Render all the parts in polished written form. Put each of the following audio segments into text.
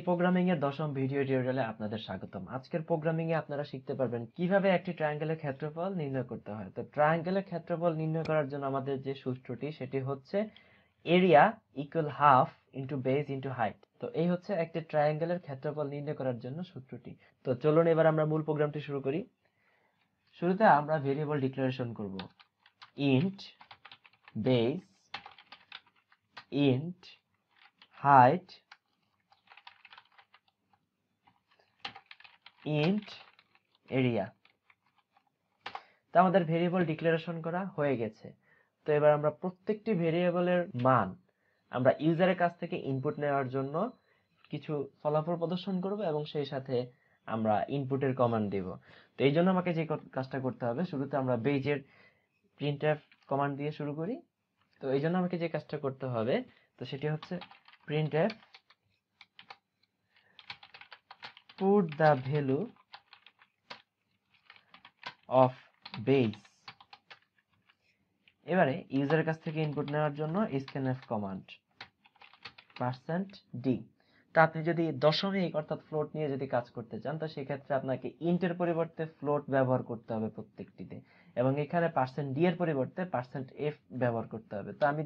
এই প্রোগ্রামিং এর দশম ভিডিও টিউটোরিয়ালে আপনাদের স্বাগতম। আজকের প্রোগ্রামিং এ আপনারা শিখতে পারবেন কিভাবে একটি ট্রায়াঙ্গেলের ক্ষেত্রফল নির্ণয় করতে হয়। তো ট্রায়াঙ্গেলের ক্ষেত্রফল নির্ণয় করার জন্য আমাদের যে সূত্রটি সেটি হচ্ছে area equal half into base into height. তো এই হচ্ছে একটি ট্রায়াঙ্গেলের ক্ষেত্রফল নির্ণয় করার জন্য সূত্রটি। তো চলুন এবার আমরা মূল প্রোগ্রামটি শুরু করি। শুরুতে আমরা ভেরিয়েবল ডিক্লারেশন করব। Int base int height int area. তো আমাদের ভেরিয়েবল ডিক্লারেশন করা হয়ে গেছে। তো এবার আমরা প্রত্যেকটি ভেরিয়েবলের মান আমরা ইউজারের কাছ থেকে ইনপুট নেওয়ার জন্য কিছু ফলাফল প্রদর্শন করব এবং সেই সাথে আমরা ইনপুটের কমান্ড দেব। তো এই জন্য আমাকে যে কাজটা করতে হবে, শুরুতে আমরা বেজের প্রিন্টএফ কমান্ড দিয়ে শুরু করি। তো এই জন্য আমাকে যে কাজটা করতে হবে, তো সেটি হচ্ছে printf put the value of base। এবারে ইউজারের কাছ থেকে ইনপুট নেওয়ার জন্য scanf কমান্ড %d। তা আপনি যদি দশমিক অর্থাৎ ফ্লোট নিয়ে যদি কাজ করতে চান, তো সেক্ষেত্রে আপনাকে ইন্টের পরিবর্তে ফ্লোট ব্যবহার করতে হবে প্রত্যেকটিতে, এবং এখানে %d এর পরিবর্তে %f ব্যবহার করতে হবে। তো আমি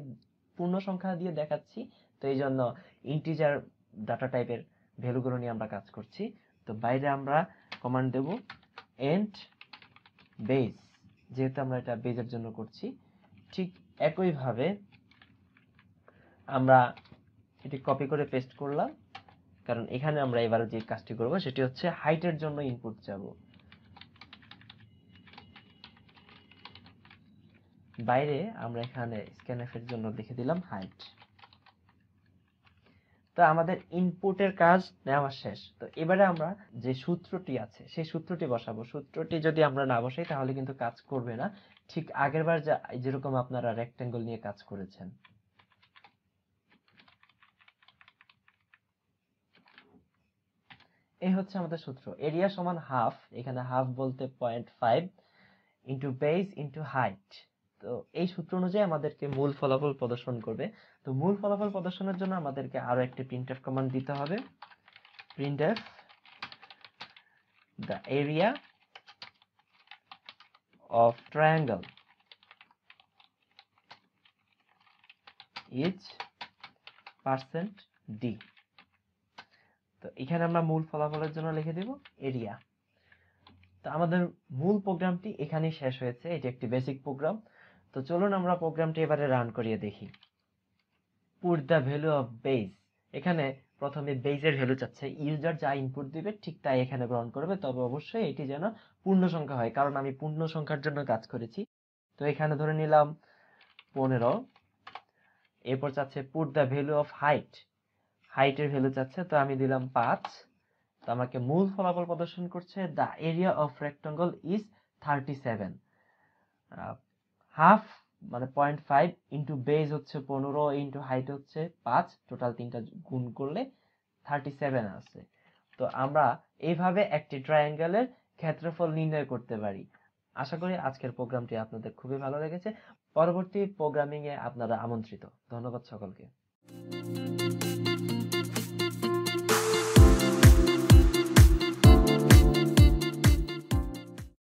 পূর্ণ সংখ্যা দিয়ে দেখাচ্ছি, তো এই জন্য ইন্টিজার ডাটা টাইপের ভ্যালুগুলো নিয়ে আমরা কাজ করছি। তো বাইরে আমরা কমান্ড দেব এন্ড বেস, যেহেতু আমরা এটা বেজের জন্য করছি। ঠিক একইভাবে আমরা এটি কপি করে পেস্ট করলাম, কারণ এখানে আমরা এবার যে কাজটি করব সেটি হচ্ছে হাইটের জন্য ইনপুট যাব। বাইরে আমরা এখানে স্ক্যানএফ এর জন্য লিখে দিলাম হাইট। তো আমাদের ইনপুটের কাজ নেওয়া শেষ। তো এবারে আমরা যে সূত্রটি আছে সেই সূত্রটি বসাবো। সূত্রটি যদি আমরা না বসাই তাহলে কিন্তু কাজ করবে না, ঠিক আগেরবার যেরকম আপনারা রেক্টেঙ্গল নিয়ে কাজ করেছেন। এই হচ্ছে আমাদের সূত্র, এরিয়া সমান হাফ, এখানে হাফ বলতে 0.5 ইন্টু বেস ইন্টু হাইট। তো এই সূত্র অনুযায়ী আমাদেরকে মূল ফলাফল প্রদর্শন করবে। তো মূল ফলাফল প্রদর্শনের জন্য আমাদেরকে আরো একটি প্রিন্টএফ কমান্ড দিতে হবে। Printf the area of triangle is %d। তো এখানে আমরা মূল ফলাফলের জন্য লিখে দেব এরিয়া। তো আমাদের মূল প্রোগ্রামটি এখানেই শেষ হয়েছে। এটি একটি বেসিক প্রোগ্রাম। তো চলুন আমরা প্রোগ্রামটি এবারে রান করিয়ে দেখি। Put the value of base, এখানে প্রথমে বেসের ভ্যালু চাচ্ছে। ইউজার যা ইনপুট দিবে ঠিক তাই এখানে গ্রহণ করবে, তবে অবশ্যই এটি যেন পূর্ণ সংখ্যা হয়, কারণ আমি পূর্ণ সংখ্যার জন্য কাজ করেছি। তো এখানে ধরে নিলাম 15। এরপর চাচ্ছে put the value of height, হাইটের ভ্যালু চাচ্ছে, তো আমি দিলাম 5। তো আমাকে মূল ফলাফল প্রদর্শন করছে the area of rectangle is 37। Half মানে 0.5 ইন্টু বেস হচ্ছে 15 ইন্টু হাইট হচ্ছে 5, টোটাল তিনটা গুণ করলে 37 আসে। তো আমরা এইভাবে একটি ট্রায়াঙ্গেলের ক্ষেত্রফল নির্ণয় করতে পারি। আশা করি আজকের প্রোগ্রামটি আপনাদের খুবই ভালো লেগেছে। পরবর্তী প্রোগ্রামিং এ আপনারা আমন্ত্রিত। ধন্যবাদ সকলকে।